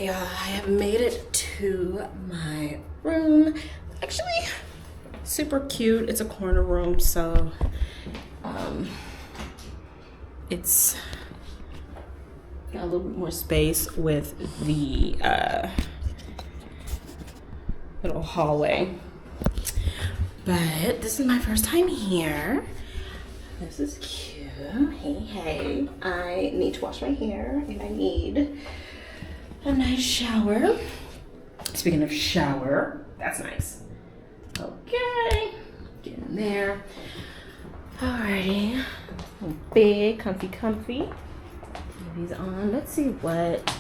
Okay, I have made it to my room. Actually, super cute. It's a corner room, so it's got a little bit more space with the little hallway. But this is my first time here. This is cute. Hey. I need to wash my hair and I need a nice shower. Speaking of shower, that's nice. Okay, get in there. Alrighty, big, comfy. Leave these on. Let's see what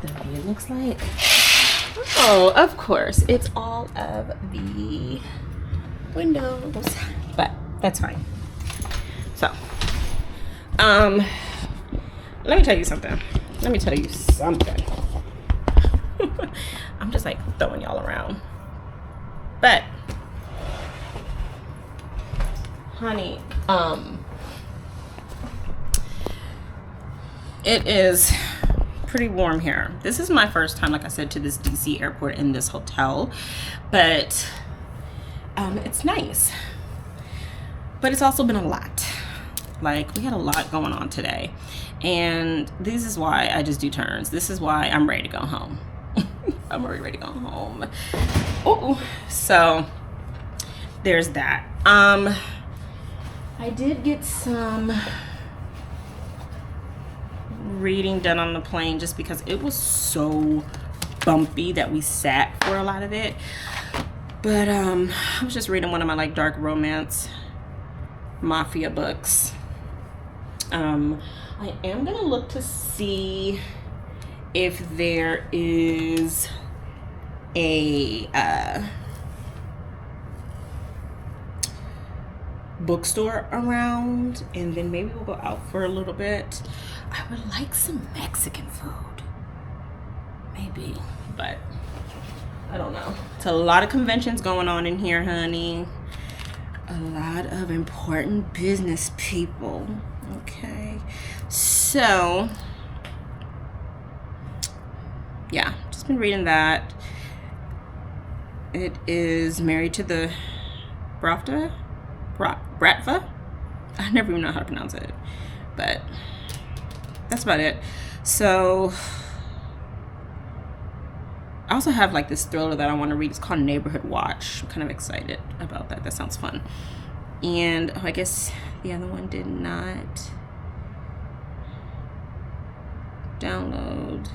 the view looks like. Oh, of course, it's all of the windows, but that's fine. So, let me tell you something. I'm just like throwing y'all around. But, honey, it is pretty warm here. This is my first time, like I said, to this DC airport in this hotel, but it's nice. But it's also been a lot. Like, we had a lot going on today, and this is why I just do turns. This is why I'm ready to go home. I'm already ready to go home. Oh, so there's that. I did get some reading done on the plane just because it was so bumpy that we sat for a lot of it. But I was just reading one of my like dark romance mafia books. I am gonna look to see if there is a bookstore around, and then maybe we'll go out for a little bit. I would like some Mexican food, maybe, but I don't know. It's a lot of conventions going on in here, honey. A lot of important business people. Okay, so yeah, just been reading that. It is Married to the Bratva. I never even know how to pronounce it, but that's about it. So I also have like this thriller that I want to read. It's called Neighborhood Watch. I'm kind of excited about that. That sounds fun. And I guess the other one did not download.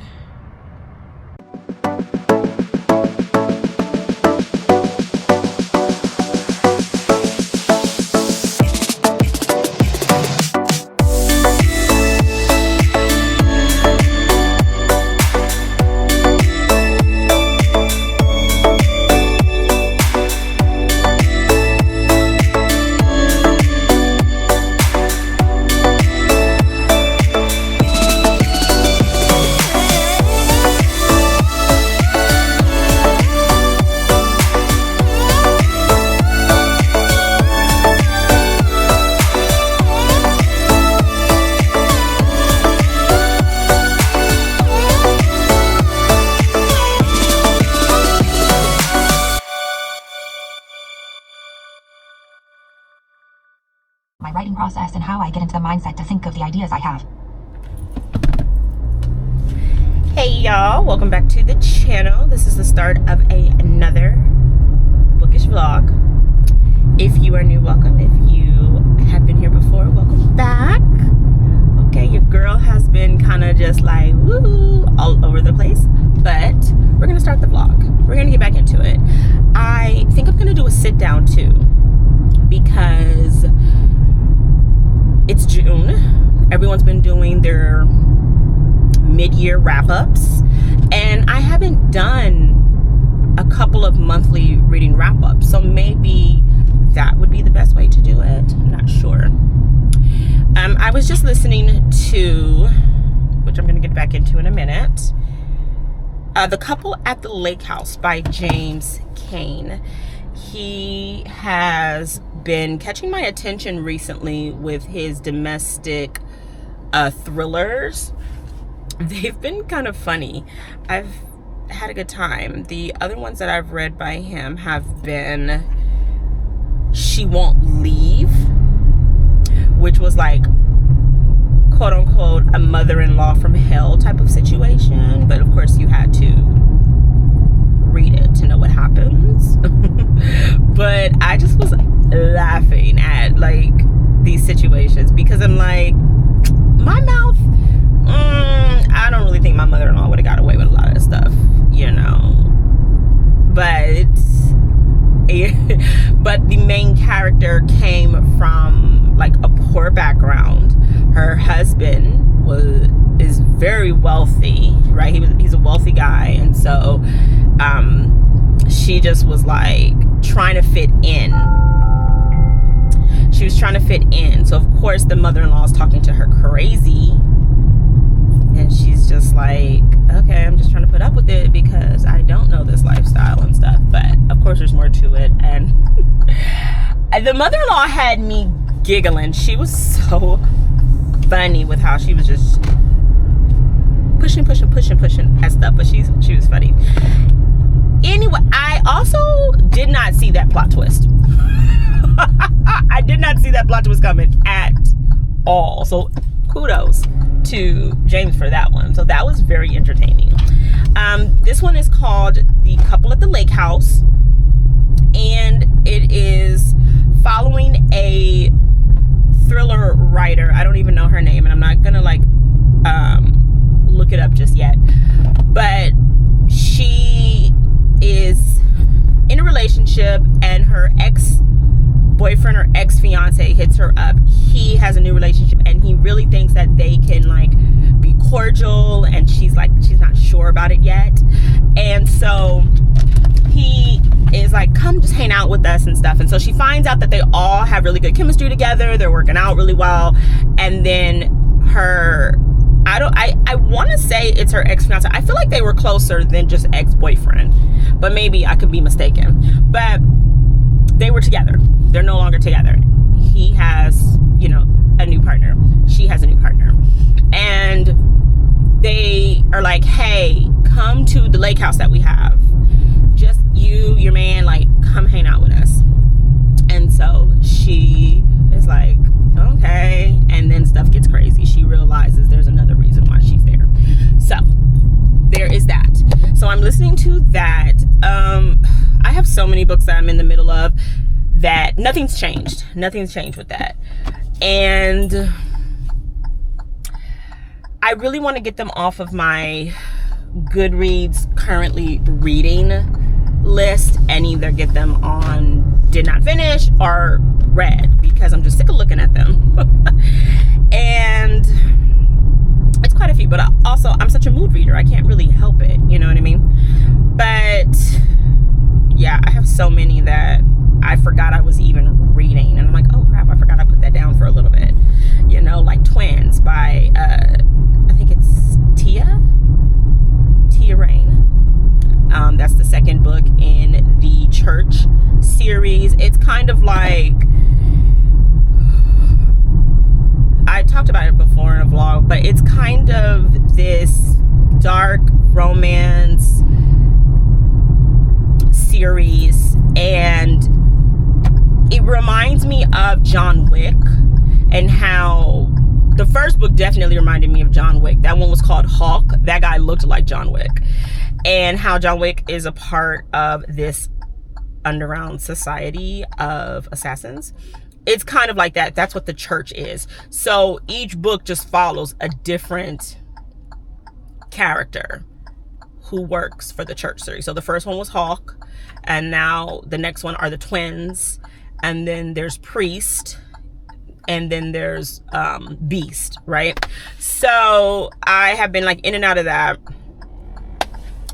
My writing process and how I get into the mindset to think of the ideas I have. Hey y'all, welcome back to the channel. This is the start of another bookish vlog. If you are new, welcome. If you have been here before, welcome back. Okay, your girl has been kind of just like woo all over the place, but we're gonna start the vlog. We're gonna get back into it. I think I'm gonna do a sit down too, because it's June. Everyone's been doing their mid-year wrap-ups, and I haven't done a couple of monthly reading wrap-ups, so maybe that would be the best way to do it. I'm not sure. I was just listening to, which I'm going to get back into in a minute, The Couple at the Lake House by James Cain. He has been catching my attention recently with his domestic thrillers. they've been kind of funny. I've had a good time. The other ones that I've read by him have been She Won't Leave, which was like quote unquote a mother-in-law from hell type of situation, but of course you had to read it to know what happens. But I just was laughing at like these situations because I'm like, my mouth, I don't really think my mother-in-law would have got away with a lot of stuff, you know. But the main character came from like a poor background. Her husband is very wealthy, right? He's a wealthy guy, and so she just was like trying to fit in. She was trying to fit in. So of course the mother-in-law is talking to her crazy, and she's just like, okay, I'm just trying to put up with it because I don't know this lifestyle and stuff. But of course there's more to it. And the mother-in-law had me giggling. She was so funny with how she was just pushing at stuff, but she was funny. Anyway, I also did not see that plot twist. I did not see that plot twist coming at all. So kudos to James for that one. So that was very entertaining. This one is called The Couple at the Lake House, and it is following a thriller writer. I don't even know her name, and I'm not gonna like look it up just yet, but she is in a relationship and her ex-boyfriend or ex-fiance hits her up. He has a new relationship and he really thinks that they can like be cordial, and she's not sure about it yet. And so he is like, come just hang out with us and stuff. And so she finds out that they all have really good chemistry together, they're working out really well. And then I want to say it's her ex-fiance. I feel like they were closer than just ex-boyfriend, but maybe I could be mistaken. But they were together. They're no longer together. He has, you know, a new partner. She has a new partner. And they are like, hey, come to the lake house that we have. Just you, your man, like, come hang out with us. And so she is like, okay. And then stuff gets crazy. She realizes there's another reason why she's there. So there is that. So I'm listening to that. I have so many books that I'm in the middle of that nothing's changed with that. And I really want to get them off of my Goodreads currently reading list and either get them on did not finish or read, because I'm just sick of looking at them. And it's quite a few, but also I'm such a mood reader, I can't really help it, you know what I mean? But yeah, I have so many that I forgot I was even reading, and I'm like, oh crap, I forgot I put that down for a little bit, you know, like Twins by I think it's Tia Rain. That's the second book in the Church series. It's kind of like, I talked about it before in a vlog, but it's kind of this dark romance series, and it reminds me of John Wick, and how the first book definitely reminded me of John Wick. That one was called Hawk. That guy looked like John Wick. And how John Wick is a part of this underground society of assassins. It's kind of like that. That's what the Church is. So each book just follows a different character who works for the Church series. So the first one was Hawk, and now the next one are the twins, and then there's Priest, and then there's Beast, right? So I have been like in and out of that.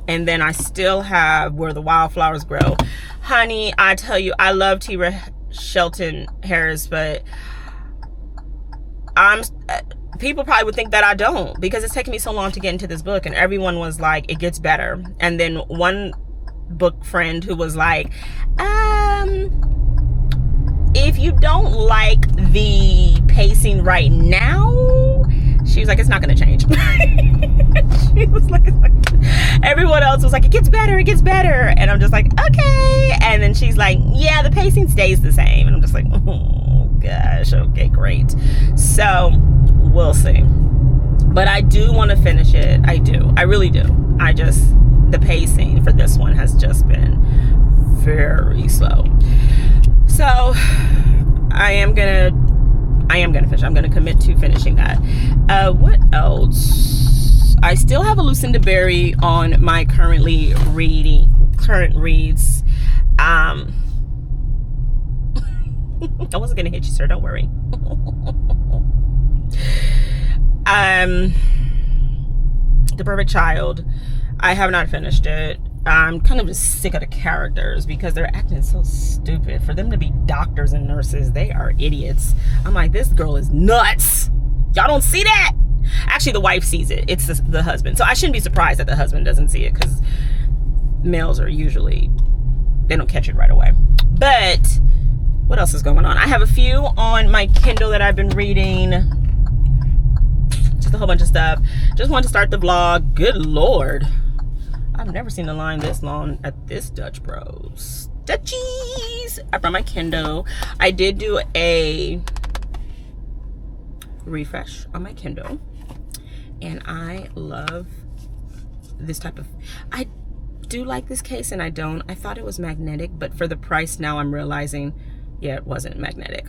And then I still have Where the Wildflowers Grow. Honey, I tell you, I love T. Shelton Harris, but people probably would think that I don't, because it's taken me so long to get into this book, and everyone was like, it gets better. And then one book friend who was like, if you don't like the pacing right now, she was like, it's not gonna change. was like, it gets better. And I'm just like, okay. And then she's like, yeah, the pacing stays the same. And I'm just like, oh gosh, okay, great. So we'll see. But I do want to finish it. I do. I really do. The pacing for this one has just been very slow. So I am gonna finish. I'm gonna commit to finishing that. What else? I still have a Lucinda Berry on my current reads. I wasn't gonna hit you, sir. Don't worry. The Perfect Child. I have not finished it. I'm kind of just sick of the characters because they're acting so stupid. For them to be doctors and nurses, they are idiots. I'm like, this girl is nuts. Y'all don't see that? Actually, the wife sees it. It's the husband. So I shouldn't be surprised that the husband doesn't see it because males are usually, they don't catch it right away. But what else is going on? I have a few on my Kindle that I've been reading. Just a whole bunch of stuff. Just wanted to start the vlog. Good Lord. I've never seen a line this long at this Dutch Bros. Dutchies! I brought my Kindle. I did do a refresh on my Kindle. And I love this type of... I do like this case and I don't. I thought it was magnetic, but for the price now I'm realizing, yeah, it wasn't magnetic.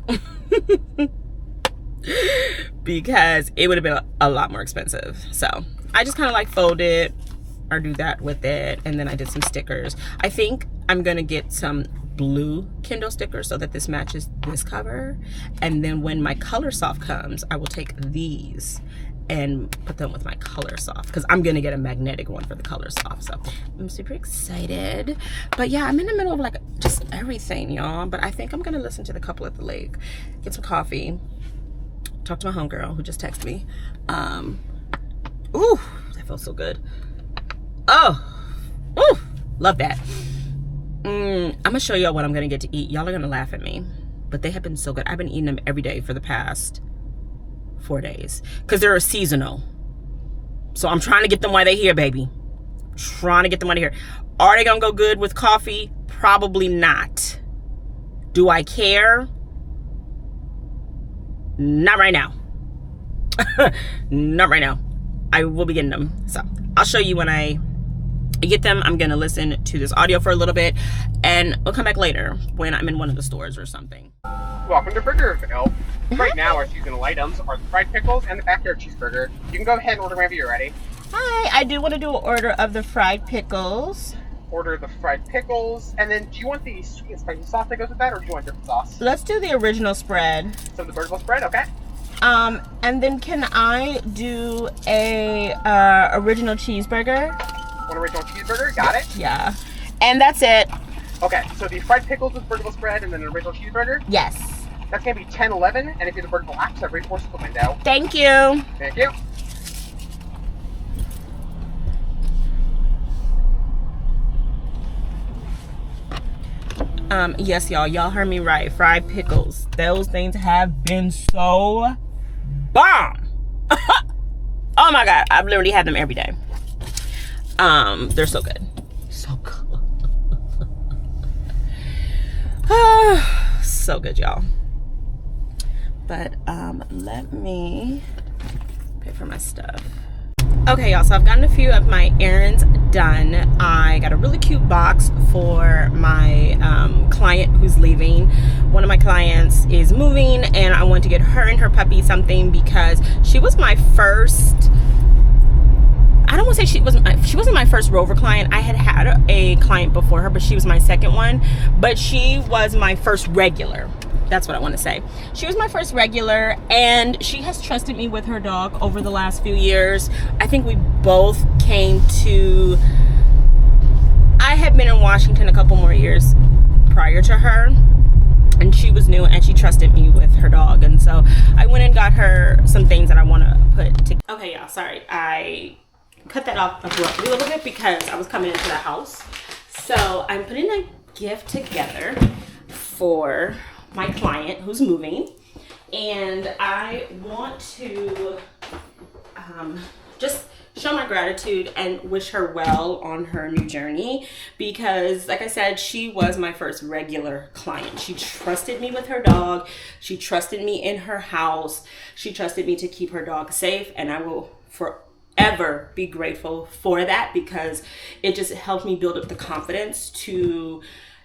Because it would have been a lot more expensive. So I just kind of like fold it or do that with it, and then I did some stickers. I think I'm gonna get some blue Kindle stickers so that this matches this cover, and then when my Colorsoft comes, I will take these and put them with my Colorsoft because I'm gonna get a magnetic one for the Colorsoft. So I'm super excited. But yeah, I'm in the middle of like just everything, y'all. But I think I'm gonna listen to The Couple at the Lake, get some coffee, talk to my homegirl who just texted me. Ooh, that feels so good. Oh, ooh, love that. I'm gonna show y'all what I'm gonna get to eat. Y'all are gonna laugh at me, but they have been so good. I've been eating them every day for the past 4 days because they're seasonal. So I'm trying to get them while they're here, baby. Trying to get them while they're here. Are they gonna go good with coffee? Probably not. Do I care? Not right now. Not right now. I will be getting them. So I'll show you when I get them. I'm gonna listen to this audio for a little bit and we'll come back later when I'm in one of the stores or something. Welcome to Burgerville. Right now our seasonal items are the fried pickles and the backyard cheeseburger. You can go ahead and order whenever you're ready. Hi, I do want to do an order of the fried pickles. Order the fried pickles, and then do you want the sweet and spicy sauce that goes with that, or do you want different sauce? Let's do the original spread. So the Burgerville spread, okay. And then can I do a original cheeseburger? One original cheeseburger, got it? Yeah. And that's it. Okay, so the fried pickles with Burgerville spread and then an original cheeseburger? Yes. That's gonna be $10.11, and if you're the Burgerville app, every 4 the window. Thank you. Thank you. Yes, y'all heard me right. Fried pickles. Those things have been so bomb. Oh my God. I've literally had them every day. They're so good. So good. So good, y'all. But, let me pay for my stuff. Okay, y'all, so I've gotten a few of my errands done. I got a really cute box for my client who's leaving. One of my clients is moving, and I want to get her and her puppy something because she was my first, I don't want to say she wasn't my first Rover client. I had a client before her, but she was my second one. But she was my first regular. That's what I want to say. She was my first regular, and she has trusted me with her dog over the last few years. I think we both came to... I had been in Washington a couple more years prior to her, and she was new, and she trusted me with her dog. And so I went and got her some things that I want to put together. Okay, y'all, sorry. I cut that off abruptly a little bit because I was coming into the house. So I'm putting a gift together for my client who's moving, and I want to just show my gratitude and wish her well on her new journey, because like I said, she was my first regular client. She trusted me with her dog. She trusted me in her house. She trusted me to keep her dog safe, and I will forever be grateful for that, because it just helped me build up the confidence to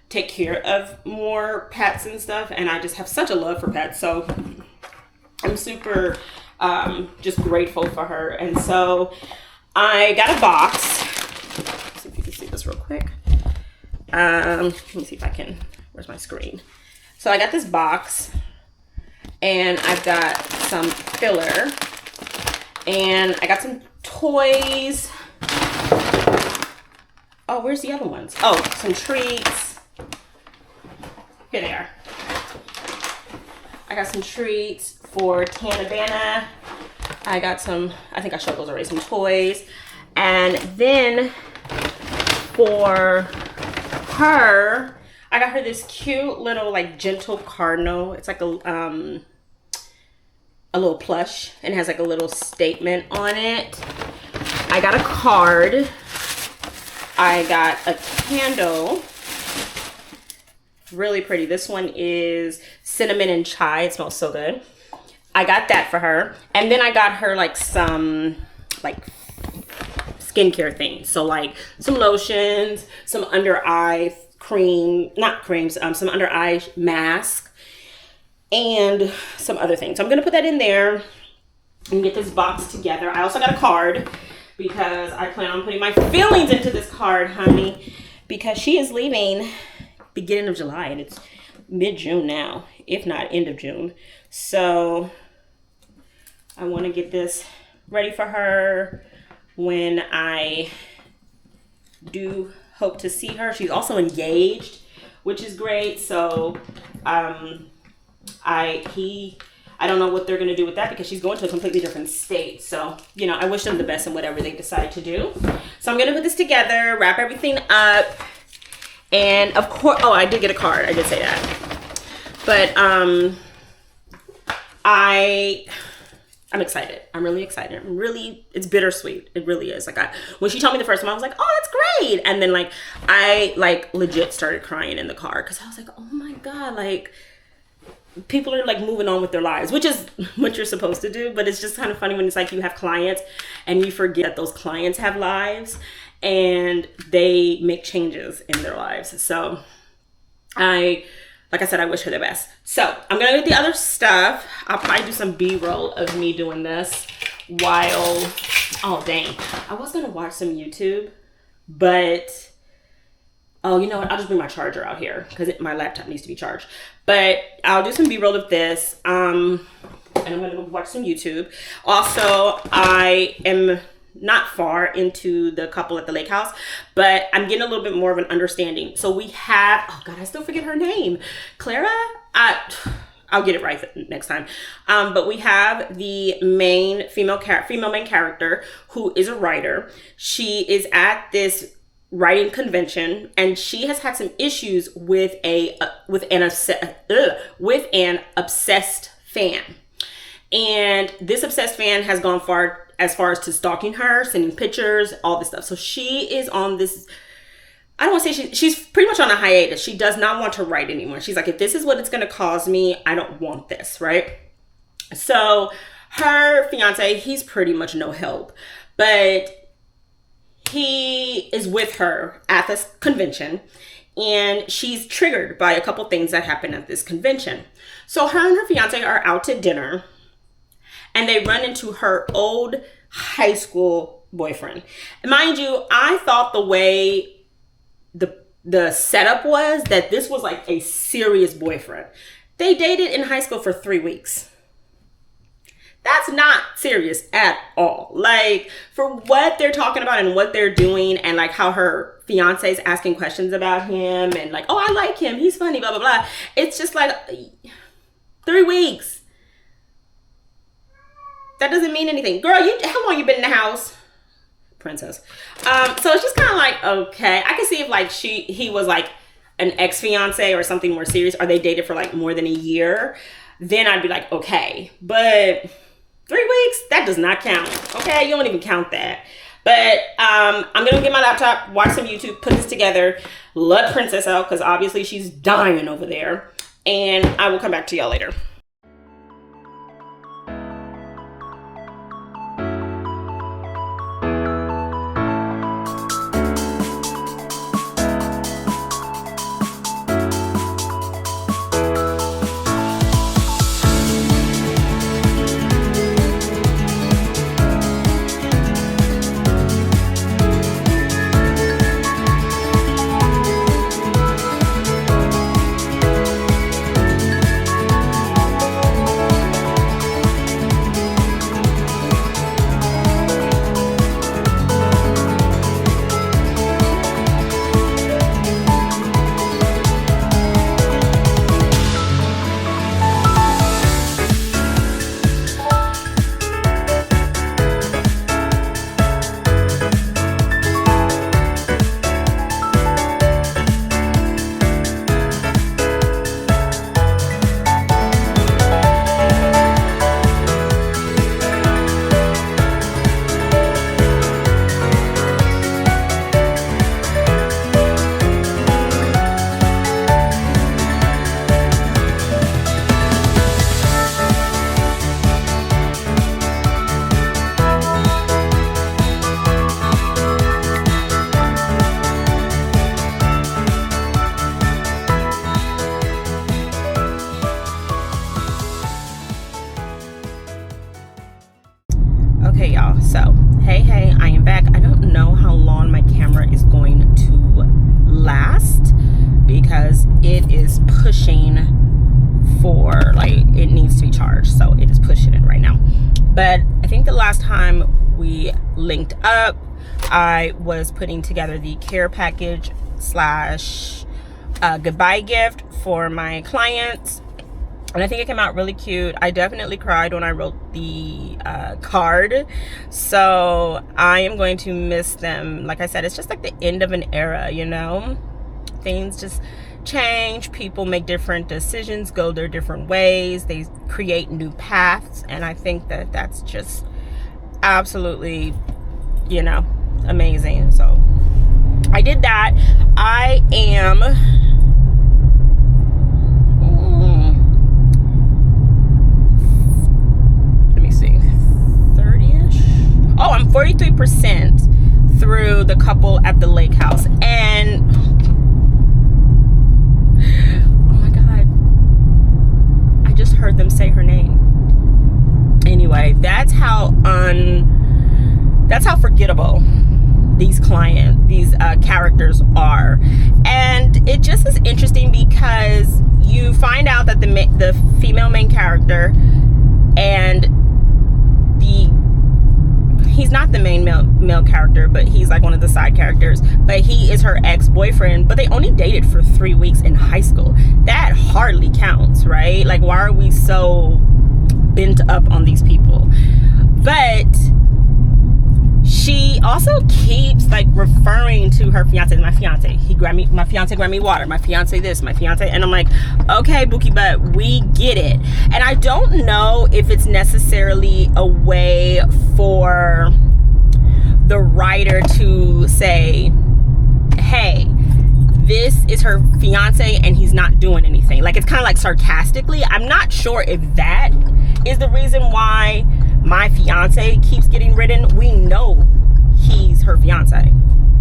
take care of more pets and stuff. And I just have such a love for pets, so I'm super just grateful for her. And so I got a box. Let's see if you can see this real quick. Let me see if I can. Where's my screen? So I got this box, and I've got some filler, and I got some toys. Oh, where's the other ones? Oh, some treats. Here they are. I got some treats for Tanabana. I got some, I think I showed those already, some toys. And then for her, I got her this cute little like gentle cardinal. It's like a little plush, and has like a little statement on it. I got a card. I got a candle. Really pretty. This one is cinnamon and chai. It smells so good. I got that for her. And then I got her like some like skincare things. So like some lotions, some under eye cream, not creams, some under eye mask, and some other things. So I'm gonna put that in there and get this box together. I also got a card, because I plan on putting my feelings into this card, honey, because she is leaving beginning of July, and it's mid-June now, if not end of June. So I want to get this ready for her when I do hope to see her. She's also engaged, which is great. So I don't know what they're going to do with that, because she's going to a completely different state. So, you know, I wish them the best in whatever they decide to do. So I'm going to put this together, wrap everything up. And of course, oh, I did get a card. I did say that. But I'm excited. I'm really excited. It's bittersweet. It really is. Like when she told me the first time, I was like, oh, that's great. And then like, I like legit started crying in the car, because I was like, oh my God, like people are like moving on with their lives, which is what you're supposed to do. But it's just kind of funny when it's like you have clients and you forget those clients have lives and they make changes in their lives. So like I said, I wish her the best. So I'm gonna get the other stuff. I'll probably do some B-roll of me doing this while, oh dang. I was gonna watch some YouTube, but oh, you know what? I'll just bring my charger out here, because my laptop needs to be charged. But I'll do some B-roll of this. And I'm gonna go watch some YouTube. Also, I am not far into the couple at the lake house, but I'm getting a little bit more of an understanding. So we have, oh God, I still forget her name. Clara? I'll get it right next time. But we have the female main character, who is a writer. She is at this writing convention, and she has had some issues with an obsessed fan. And this obsessed fan has gone as far as to stalking her, sending pictures, all this stuff. So she is on this, I don't want to say she's pretty much on a hiatus. She does not want to write anymore. She's like, if this is what it's going to cause me, I don't want this, right? So her fiance, he's pretty much no help, but he is with her at this convention, and she's triggered by a couple things that happen at this convention. So her and her fiance are out to dinner, and they run into her old high school boyfriend. And mind you, I thought the way the setup was that this was like a serious boyfriend. They dated in high school for 3 weeks. That's not serious at all. Like, for what they're talking about and what they're doing, and like how her fiance is asking questions about him, and like, oh, I like him, he's funny, blah, blah, blah. It's just like 3 weeks. That doesn't mean anything. Girl, how long you been in the house? Princess. So it's just kind of like, okay. I can see if like he was like an ex-fiance or something more serious, or they dated for like more than a year, then I'd be like, okay. But 3 weeks, that does not count. Okay, you don't even count that. But I'm gonna get my laptop, watch some YouTube, put this together, let Princess out because obviously she's dying over there, and I will come back to y'all later. Okay, y'all, so hey, I am back. I don't know how long my camera is going to last because it is pushing for, like, it needs to be charged, so it is pushing it right now. But I think the last time we linked up, I was putting together the care package slash goodbye gift for my clients. And I think it came out really cute. I definitely cried when I wrote the card. So I am going to miss them. Like I said, it's just like the end of an era, you know? Things just change. People make different decisions, go their different ways. They create new paths. And I think that that's just absolutely, you know, amazing. So I did that. I am... Oh, I'm 43% through the couple at the lake house. And oh my God, I just heard them say her name. Anyway, that's how forgettable these characters are. And it just is interesting because you find out that the female main character and he's not the main male character, but he's like one of the side characters, but he is her ex-boyfriend, but they only dated for 3 weeks in high school. That hardly counts, right? Like, why are we so bent up on these people? But she also keeps like referring to her fiance, my fiance. My fiance grabbed me water, my fiance this, my fiance, and I'm like, okay, Bookie, but we get it. And I don't know if it's necessarily a way for the writer to say, hey, this is her fiance and he's not doing anything. Like, it's kind of like sarcastically. I'm not sure if that is the reason why my fiance keeps getting written. We know he's her fiance,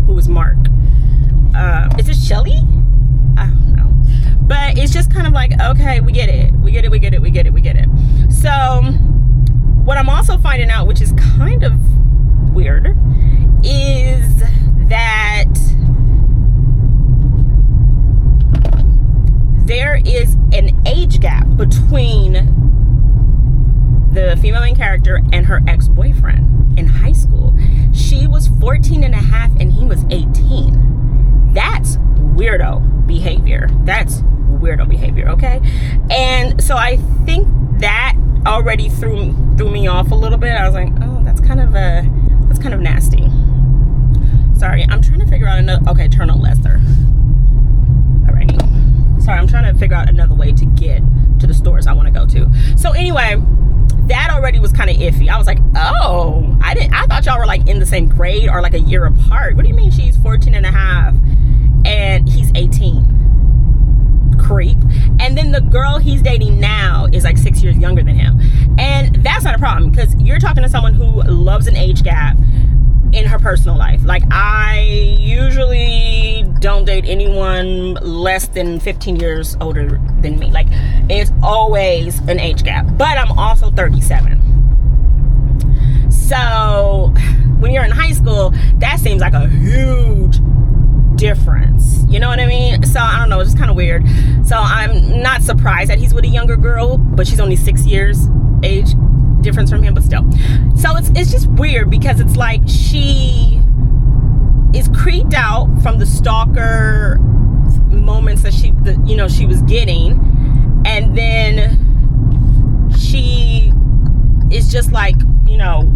who is Mark. Is it Shelly? I don't know. But it's just kind of like, okay, we get it. We get it. So what I'm also finding out, which is kind of weird, is that there is an age gap between the female main character and her ex-boyfriend in high school. She was 14 and a half and he was 18. That's weirdo behavior. Okay? And so I think that already threw me off a little bit. I was like, oh, that's kind of nasty. Sorry, I'm trying to figure out another. Okay, turn on Lester. Alrighty. Sorry, I'm trying to figure out another way to get to the stores I want to go to. So anyway, that already was kind of iffy. I was like, oh, I thought y'all were like in the same grade or like a year apart. What do you mean she's 14 and a half and he's 18? Creep. And then the girl he's dating now is like 6 years younger than him. And that's not a problem, because you're talking to someone who loves an age gap in her personal life. Like, I usually don't date anyone less than 15 years older than me. Like, it's always an age gap. But I'm also 37. So when you're in high school, that seems like a huge difference. You know what I mean? So I don't know, it's just kind of weird. So I'm not surprised that he's with a younger girl, but she's only 6 years age difference from him, but still. So it's just weird, because it's like she is creeped out from the stalker moments that she was getting, and then she is just like,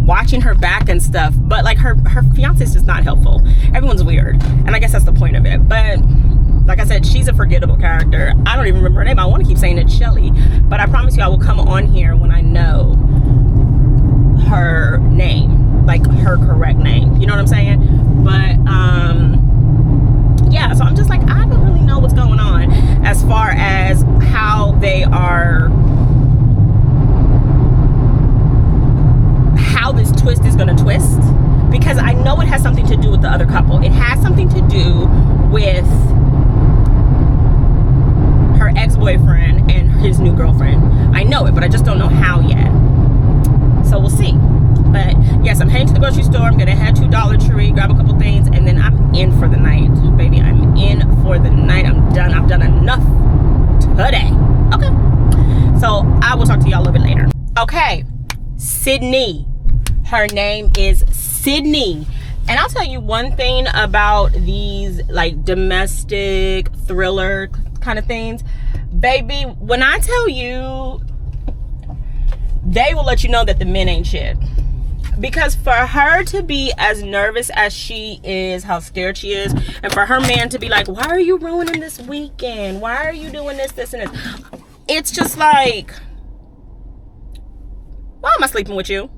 watching her back and stuff, but like her fiance is just not helpful. Everyone's weird, and I guess that's the point of it. But like I said, she's a forgettable character. I don't even remember her name. I want to keep saying it's Shelly, but I promise you I will come on here when I know her name, like her correct name. You know what I'm saying? But yeah, so I'm just like, I don't really know what's going on as far as how this twist is going to twist, because I know it has something to do with the other couple. It has something to do with her ex-boyfriend and his new girlfriend. I know it, but I just don't know how yet. So we'll see. But yes, I'm heading to the grocery store. I'm gonna head to Dollar Tree, grab a couple things, and then I'm in for the night, baby. I'm in for the night. I'm done. I've done enough today. Okay. So I will talk to y'all a little bit later. Okay, Sydney. Her name is Sydney. And I'll tell you one thing about these like domestic thriller kind of things, baby. When I tell you, they will let you know that the men ain't shit. Because for her to be as nervous as she is, how scared she is, and for her man to be like, why are you ruining this weekend? Why are you doing this, and this? It's just like, why am I sleeping with you?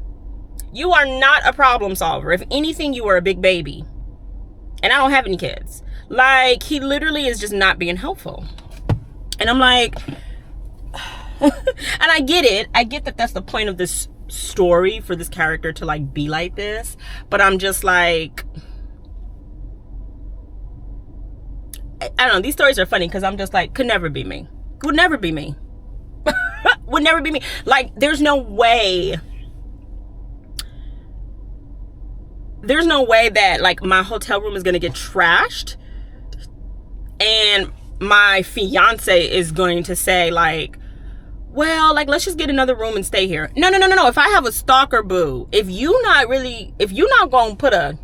You are not a problem solver. If anything, you are a big baby. And I don't have any kids. Like, he literally is just not being helpful. And I'm like, and I get it. I get that that's the point of this story, for this character to like be like this. But I'm just like, I don't know. These stories are funny because I'm just like, could never be me. Would never be me. Would never be me. Like, there's no way. There's no way that like my hotel room is gonna get trashed and my fiance is going to say like, well, like, let's just get another room and stay here. No. If I have a stalker boo, if you not gonna put and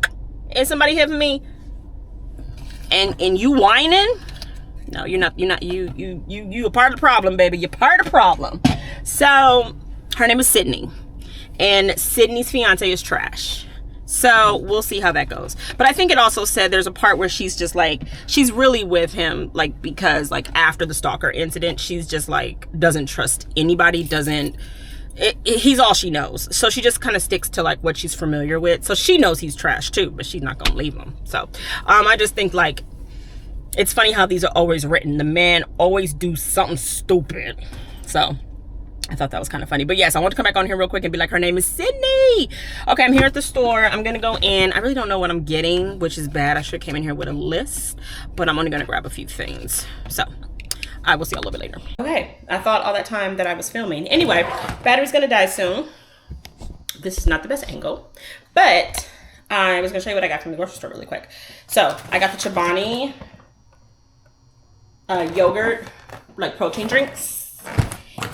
somebody hitting me and you whining, no, you're not you a part of the problem, baby. You're part of the problem. So her name is Sydney, and Sydney's fiance is trash. So we'll see how that goes. But I think it also said there's a part where she's just like, she's really with him, like, because like after the stalker incident, she's just like, doesn't trust anybody, he's all she knows. So she just kind of sticks to like what she's familiar with. So she knows he's trash too, but she's not gonna leave him. So I just think like, it's funny how these are always written. The man always do something stupid. So I thought that was kind of funny. But yes, I want to come back on here real quick and be like, her name is Sydney. Okay, I'm here at the store. I'm going to go in. I really don't know what I'm getting, which is bad. I should have came in here with a list, but I'm only going to grab a few things. So I will see you a little bit later. Okay, I thought all that time that I was filming. Anyway, battery's going to die soon. This is not the best angle, but I was going to show you what I got from the grocery store really quick. So I got the Chobani yogurt, like protein drinks.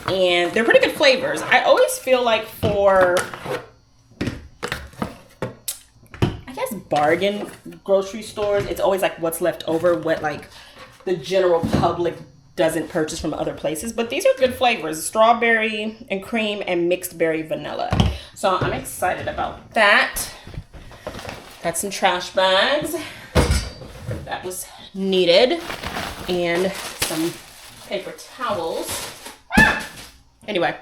And they're pretty good flavors. I always feel like for, I guess, bargain grocery stores, it's always like what's left over, what like the general public doesn't purchase from other places. But these are good flavors: strawberry and cream and mixed berry vanilla. So I'm excited about that. Got some trash bags. That was needed. And some paper towels. Anyway,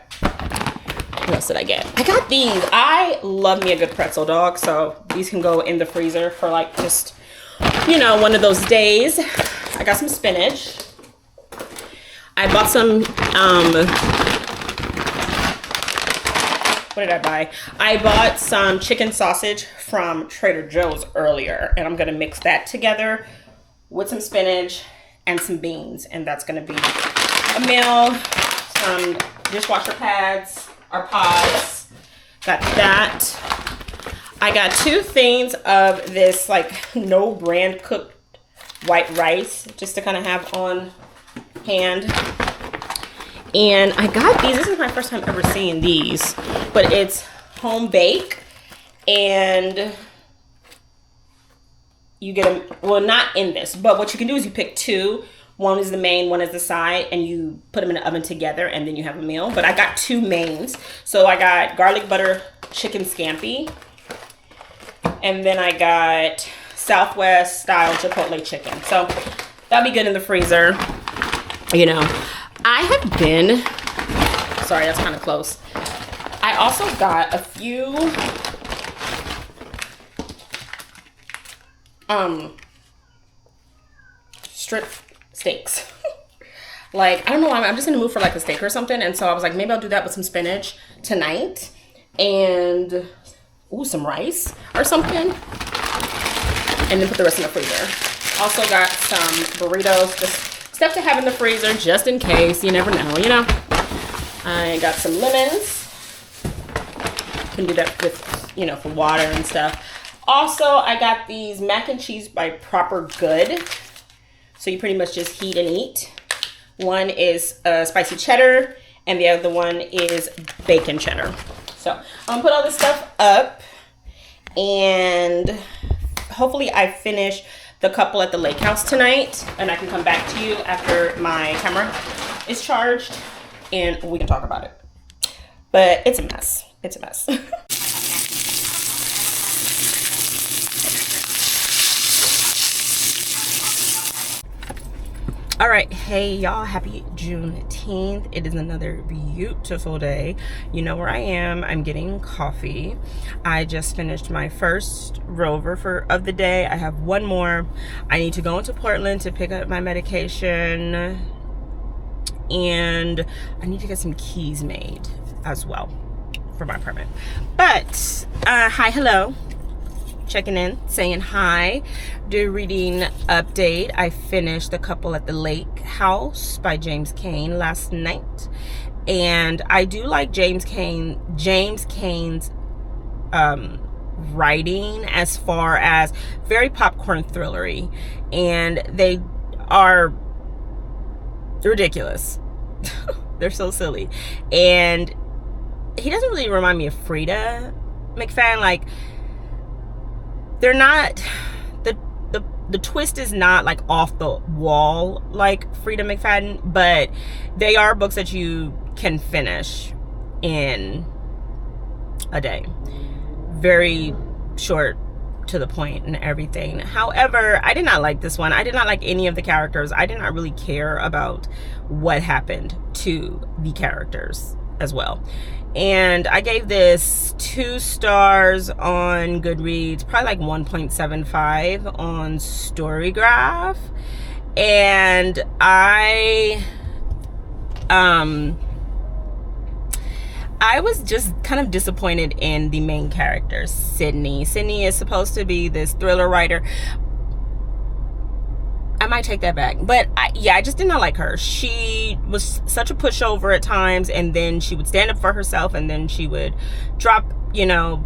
What else did I get? I got these. I love me a good pretzel dog, so these can go in the freezer for like just, you know, one of those days. I got some spinach. I bought some, what did I buy? I bought some chicken sausage from Trader Joe's earlier, and I'm gonna mix that together with some spinach and some beans, and that's gonna be a meal. Some dishwasher pads or pods. Got that. I got 2 things of this like no brand cooked white rice just to kind of have on hand. And I got these. This is my first time ever seeing these, but it's home bake, and you get them, well, not in this, but what you can do is you pick 2. One is the main, one is the side, and you put them in the oven together, and then you have a meal. But I got 2 mains. So I got garlic butter chicken scampi, and then I got Southwest style chipotle chicken. So that'll be good in the freezer. You know, I have been, sorry, that's kind of close. I also got a few strip steaks. Like, I don't know, I'm just in the mood for like a steak or something, and so I was like, maybe I'll do that with some spinach tonight and some rice or something, and then put the rest in the freezer. Also got some burritos, just stuff to have in the freezer just in case. You never know, you know. I got some lemons. Can do that with, you know, for water and stuff. Also, I got these mac and cheese by Proper Good. So you pretty much just heat and eat. One is spicy cheddar, and the other one is bacon cheddar. So I'm gonna put all this stuff up, and hopefully I finish the couple at the lake house tonight, and I can come back to you after my camera is charged, and we can talk about it. But it's a mess. It's a mess. All right, hey y'all, happy Juneteenth. It is another beautiful day. You know where I am. I'm getting coffee. I just finished my first rover of the day. I have one more. I need to go into Portland to pick up my medication, and I need to get some keys made as well for my apartment. But hi, hello, checking in, saying hi. Do reading update. I finished The Couple at the Lake House by James Cain last night, and I do like James Cain's writing, as far as very popcorn thrillery, and they are ridiculous. They're so silly, and he doesn't really remind me of Frida McFadden. Like, they're not, the twist is not like off the wall like Frida McFadden, but they are books that you can finish in a day. Very short, to the point, and everything. However, I did not like this one. I did not like any of the characters. I did not really care about what happened to the characters as well. And I gave this 2 stars on Goodreads, probably like 1.75 on Storygraph. And I was just kind of disappointed in the main character, Sydney. Sydney is supposed to be this thriller writer. I might take that back, but I just did not like her. She was such a pushover at times, and then she would stand up for herself, and then she would drop, you know,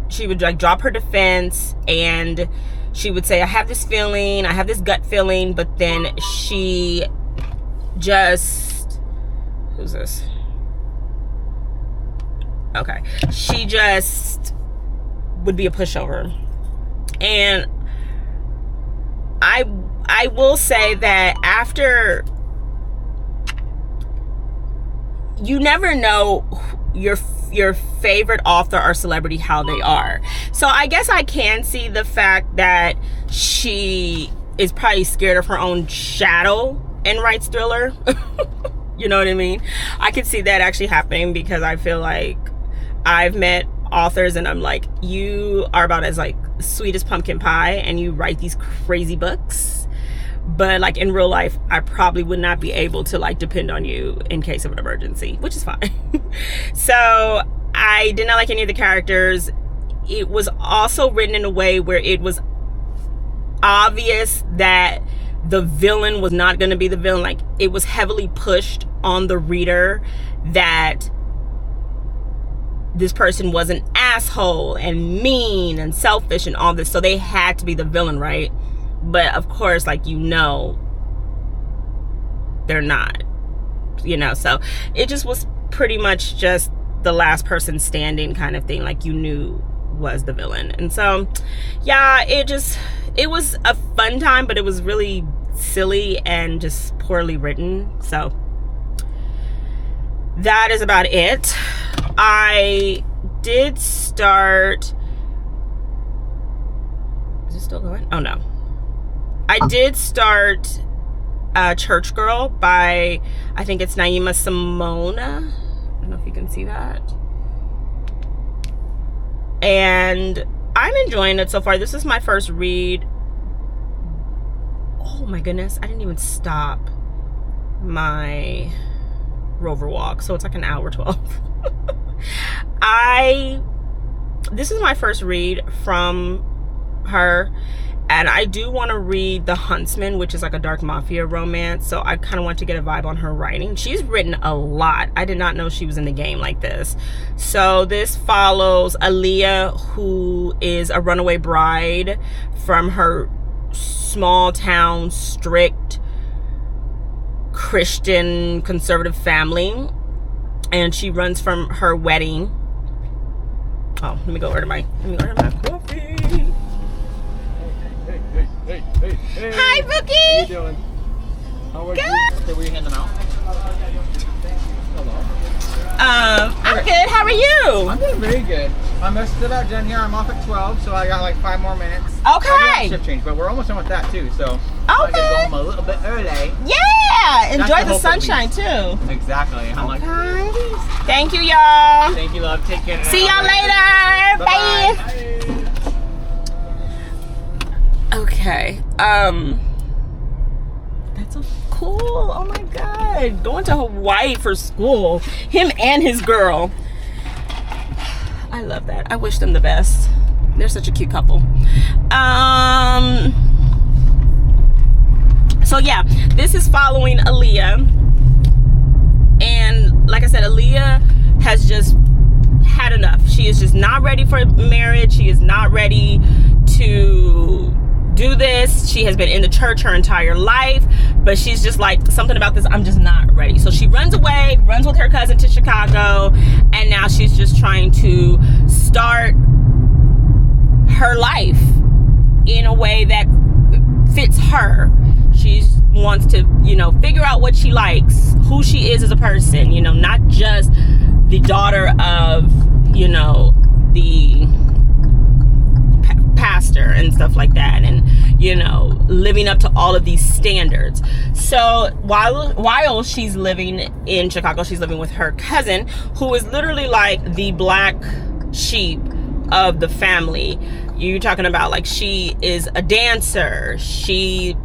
she would like drop her defense, and she would say, I have this feeling, I have this gut feeling, but then she just, who's this? Okay, she just would be a pushover. And I will say that after, you never know your favorite author or celebrity how they are. So I guess I can see the fact that she is probably scared of her own shadow and writes thriller. You know what I mean? I could see that actually happening, because I feel like I've met authors and I'm like, you are about as like sweet as pumpkin pie and you write these crazy books, but like in real life I probably would not be able to like depend on you in case of an emergency, which is fine. So I did not like any of the characters. It was also written in a way where it was obvious that the villain was not going to be the villain. Like, it was heavily pushed on the reader that this person was an asshole and mean and selfish and all this, so they had to be the villain, right? But of course, like, you know, they're not, you know. So it just was pretty much just the last person standing kind of thing, like you knew was the villain. And so yeah, it was a fun time, but it was really silly and just poorly written. So that is about it. I did start, is it still going? Oh no, I did start Church Girl by, I think it's Naima Simona. I don't know if you can see that. And I'm enjoying it so far. This is my first read. Oh my goodness, I didn't even stop my Rover walk, so it's like an hour 12. This is my first read from her, and I do want to read The Huntsman, which is like a dark mafia romance, so I kind of want to get a vibe on her writing. She's written a lot. I did not know she was in the game like this. So this follows Aaliyah, who is a runaway bride from her small town, strict Christian conservative family, and she runs from her wedding. Oh, let me go order my coffee. Hey. Hi, Bookie. How you doing? How are Good. you? Okay, will you hand them out? Hello. I'm good. How are you? I'm doing very good. I'm just about done here. I'm off at 12, so I got like 5 more minutes. Okay. I do have shift change, but we're almost done with that too, so I get home a little bit early. Yeah. Enjoy That's the the hope, at sunshine too. Exactly. I'm like, Thank you, y'all. thank you, love. Take care. See y'all later. Bye. Bye. Okay. That's so cool. Oh my god. Going to Hawaii for school. Him and his girl. I love that. I wish them the best. They're such a cute couple. So yeah, this is following Aaliyah. And like I said, Aaliyah has just had enough. She is just not ready for marriage. She is not ready to do this. She has been in the church her entire life, but she's just like, something about this, I'm just not ready. So she runs away, runs with her cousin to Chicago, and now she's just trying to start her life in a way that fits her. She wants to, you know, figure out what she likes, who she is as a person, you know, not just the daughter of, you know, the pastor and stuff like that, and, you know, living up to all of these standards. So while she's living in Chicago, she's living with her cousin, who is literally like the black sheep of the family. You're talking about, like, she is a dancer, she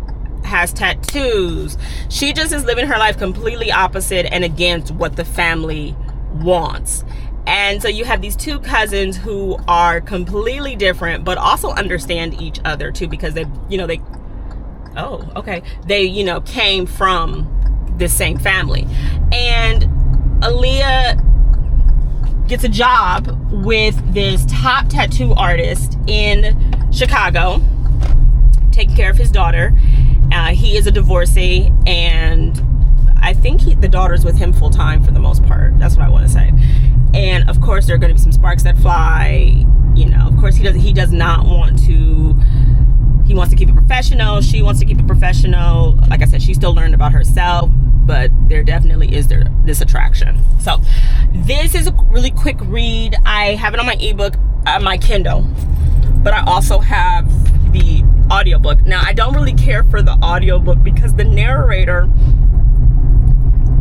has tattoos, she just is living her life completely opposite and against what the family wants. And so you have these two cousins who are completely different, but also understand each other too, because they, you know, they, you know, came from the same family. And Aaliyah gets a job with this top tattoo artist in Chicago, taking care of his daughter. He is a divorcee, and I think the daughter's with him full time for the most part. That's what I want to say. And of course, there are going to be some sparks that fly. You know, of course, he does not want to. He wants to keep it professional. She wants to keep it professional. Like I said, she's still learning about herself, but there definitely is this attraction. So this is a really quick read. I have it on my ebook, my Kindle, but I also have the audiobook. Now, I don't really care for the audiobook because the narrator,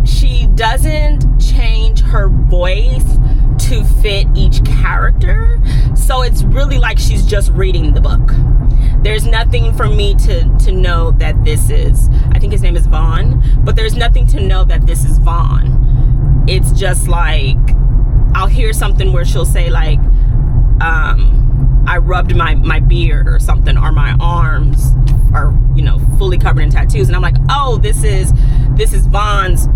she doesn't change her voice to fit each character. So it's really like she's just reading the book. There's nothing for me to know that this is, I think his name is Vaughn, but there's nothing to know that this is Vaughn. It's just like, I'll hear something where she'll say like, I rubbed my beard or something, or my arms are, you know, fully covered in tattoos. And I'm like, oh, this is Vaughn's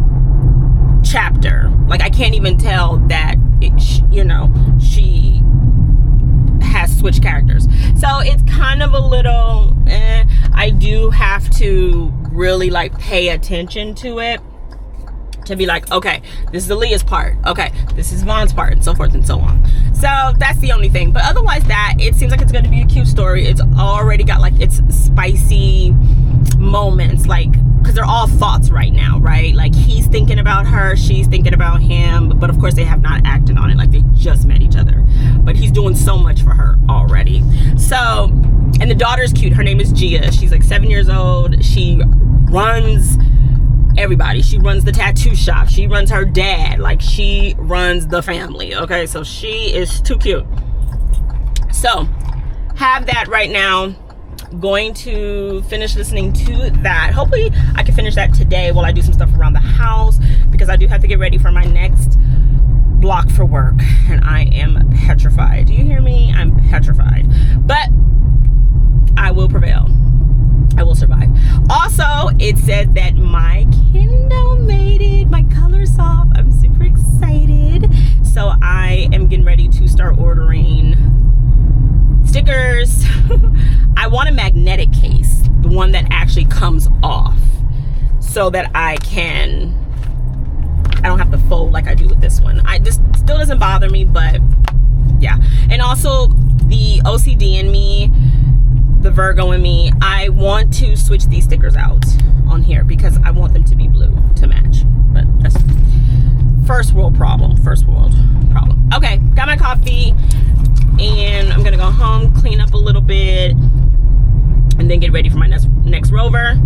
chapter. Like, I can't even tell that, you know, she has switched characters. So it's kind of a little, I do have to really like pay attention to it to be like, okay, this is Aaliyah's part, okay, this is Vaughn's part, and so forth and so on. So that's the only thing. But otherwise, that it seems like it's going to be a cute story. It's already got like its spicy moments, like, because they're all thoughts right now, right? Like, he's thinking about her, she's thinking about him, but of course they have not acted on it, like they just met each other, but he's doing so much for her already. So, and the daughter's cute. Her name is Gia. She's like 7 years old. She runs everybody. She runs the tattoo shop. She runs her dad. Like, she runs the family. Okay, so she is too cute. So have that right now. Going to finish listening to that. Hopefully I can finish that today while I do some stuff around the house, because I do have to get ready for my next block for work, and I am petrified. Do you hear me? I'm petrified, but I will prevail. I will survive. Also, it said that my Kindle made it, my Colorsoft. I'm super excited. So I am getting ready to start ordering stickers. I want a magnetic case, the one that actually comes off, so that I don't have to fold like I do with this one. This still doesn't bother me, but yeah. And also the OCD in me, the Virgo in me, I want to switch these stickers out on here because I want them to be blue to match. But that's first world problem. Okay, got my coffee, and I'm gonna go home, clean up a little bit, and then get ready for my next rover.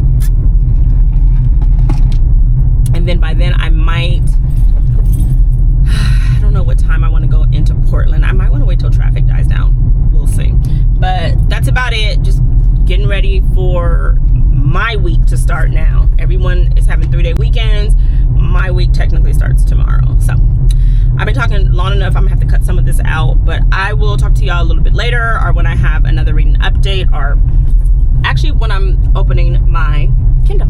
And then by then I might, I don't know what time I want to go into Portland. I might want to wait till traffic dies down. We'll see. But that's about it. Just getting ready for my week to start now. Everyone is having 3-day weekends. My week technically starts tomorrow. So I've been talking long enough. I'm gonna have to cut some of this out, but I will talk to y'all a little bit later, or when I have another reading update, or actually when I'm opening my Kindle.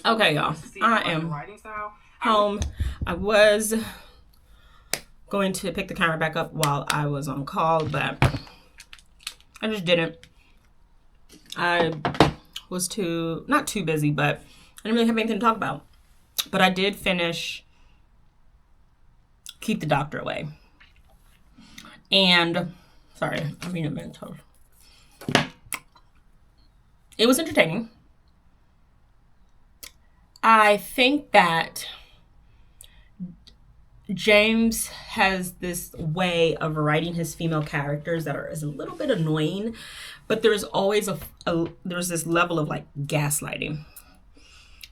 Okay, y'all, I am home. I was going to pick the camera back up while I was on call, but I just didn't. I was not too busy, but I didn't really have anything to talk about. But I did finish Keep the Doctor Away. And, sorry, I'm being a mental. It was entertaining. I think that James has this way of writing his female characters that is a little bit annoying, but there's always there's this level of like gaslighting.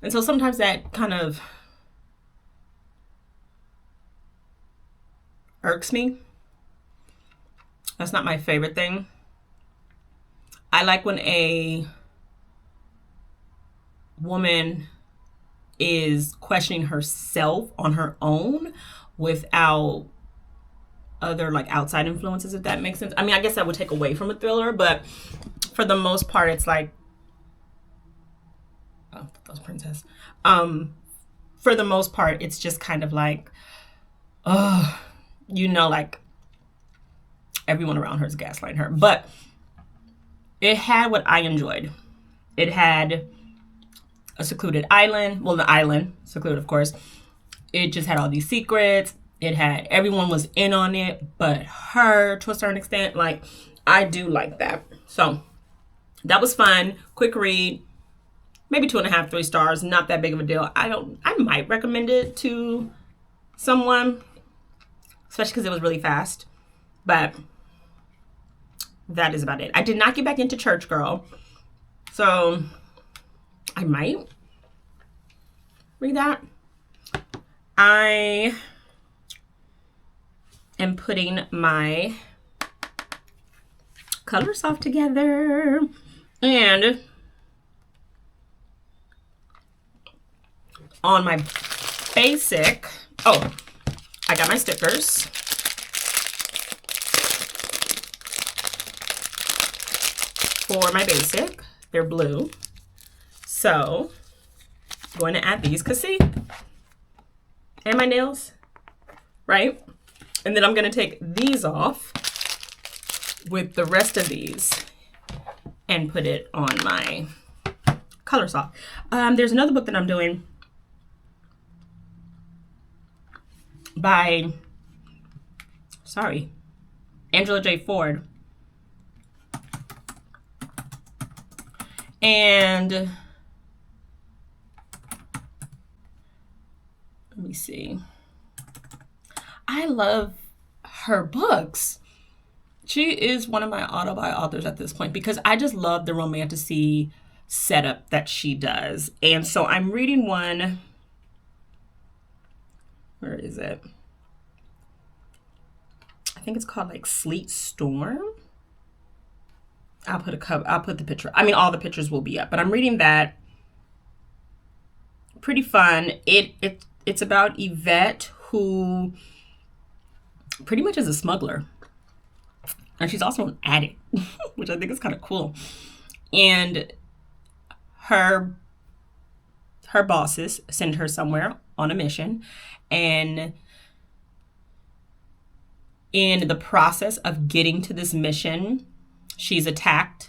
And so sometimes that kind of irks me. That's not my favorite thing. I like when a woman is questioning herself on her own without other like outside influences, if that makes sense. I mean, I guess that would take away from a thriller, but for the most part, it's like, oh, that was Princess. For the most part, it's just kind of like, you know, like everyone around her is gaslighting her. But it had what I enjoyed. It had a secluded island. Well, the island, secluded, of course. It just had all these secrets. It had, everyone was in on it, but her to a certain extent. Like, I do like that. So that was fun. Quick read. Maybe 2.5, 3 stars. Not that big of a deal. I might recommend it to someone, especially because it was really fast. But that is about it. I did not get back into Church Girl, so I might read that. I am putting my Colorsoft together, and on my basic, oh, I got my stickers. For my basic, they're blue. So I'm going to add these, cause see, and my nails, right? And then I'm gonna take these off with the rest of these and put it on my Colorsoft. There's another book that I'm doing by, Angela J. Ford. And let me see. I love her books. She is one of my auto-buy authors at this point because I just love the romantasy setup that she does. And so I'm reading one. Where is it? I think it's called like Sleet Storm. I'll put the picture. I mean, all the pictures will be up, but I'm reading that. Pretty fun. It's about Yvette, who pretty much is a smuggler. And she's also an addict, which I think is kind of cool. And her bosses send her somewhere on a mission. And in the process of getting to this mission, she's attacked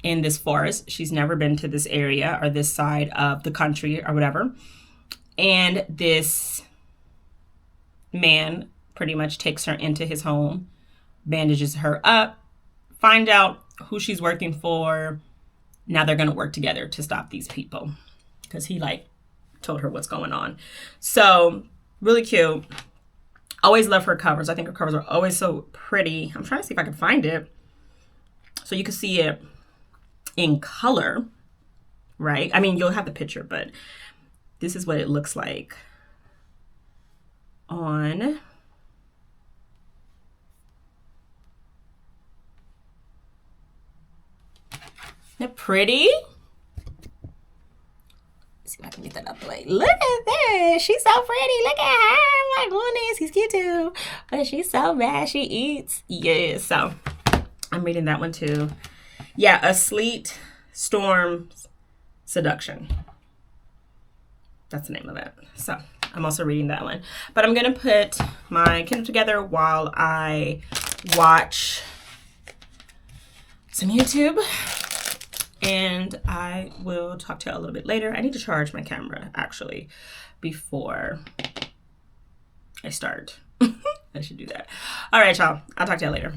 in this forest. She's never been to this area or this side of the country or whatever. And this man pretty much takes her into his home, bandages her up, find out who she's working for. Now they're going to work together to stop these people because he like told her what's going on. So really cute. Always love her covers. I think her covers are always so pretty. I'm trying to see if I can find it so you can see it in color, right? I mean, you'll have the picture, but this is what it looks like on. Isn't that pretty? Let's see if I can get that up. Like, look at that. She's so pretty. Look at her. Oh my goodness. He's cute too. But she's so bad. She eats. Yeah. So I'm reading that one too. Yeah. A Sleet Storm Seduction. That's the name of it. So I'm also reading that one. But I'm going to put my Kindle together while I watch some YouTube. And I will talk to you a little bit later. I need to charge my camera, actually, before I start. I should do that. All right, y'all. I'll talk to you later.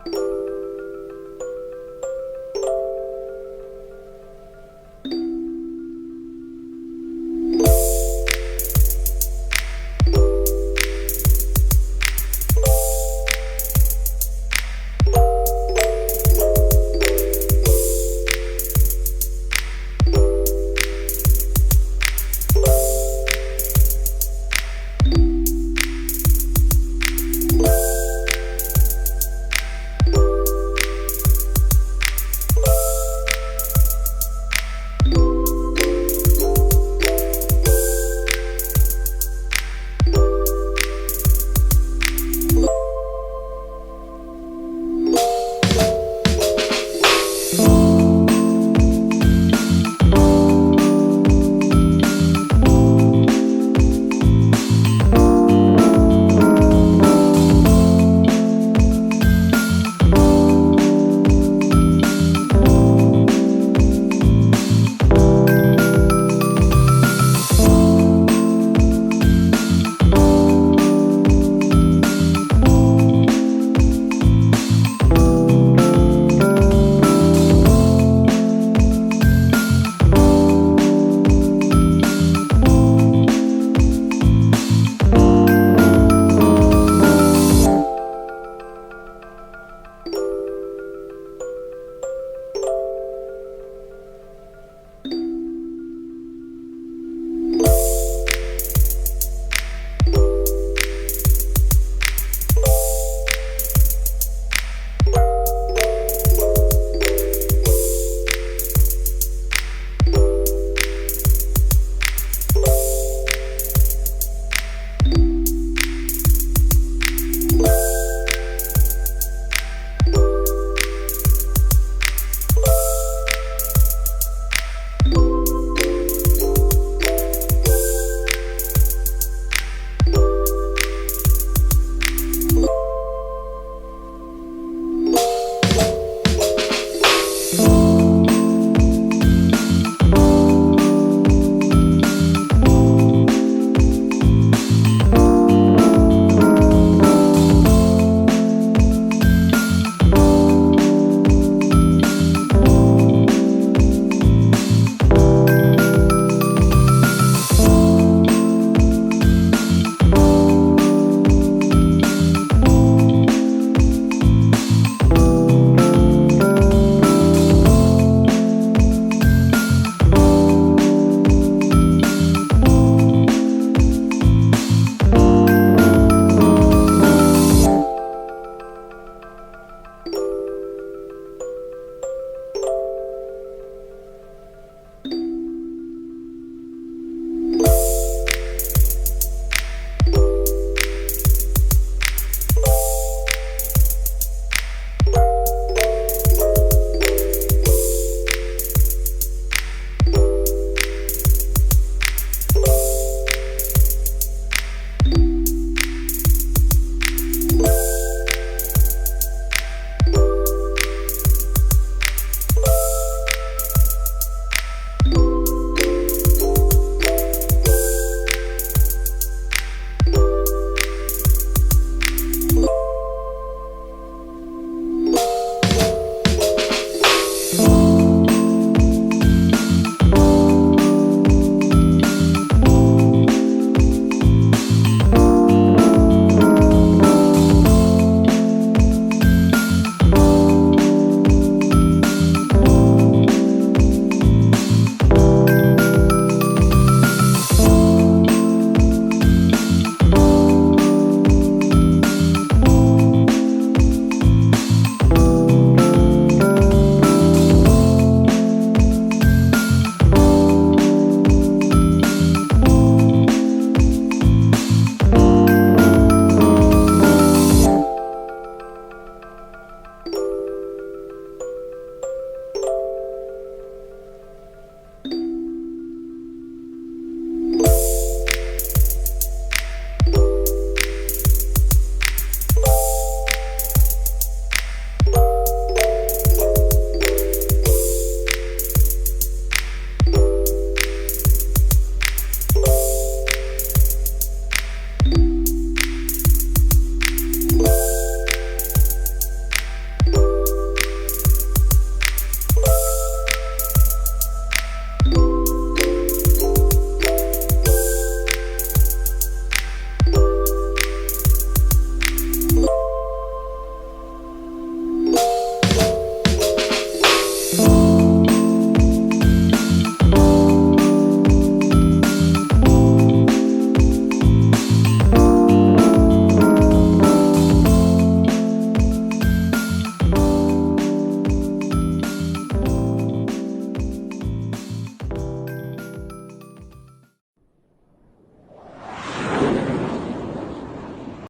you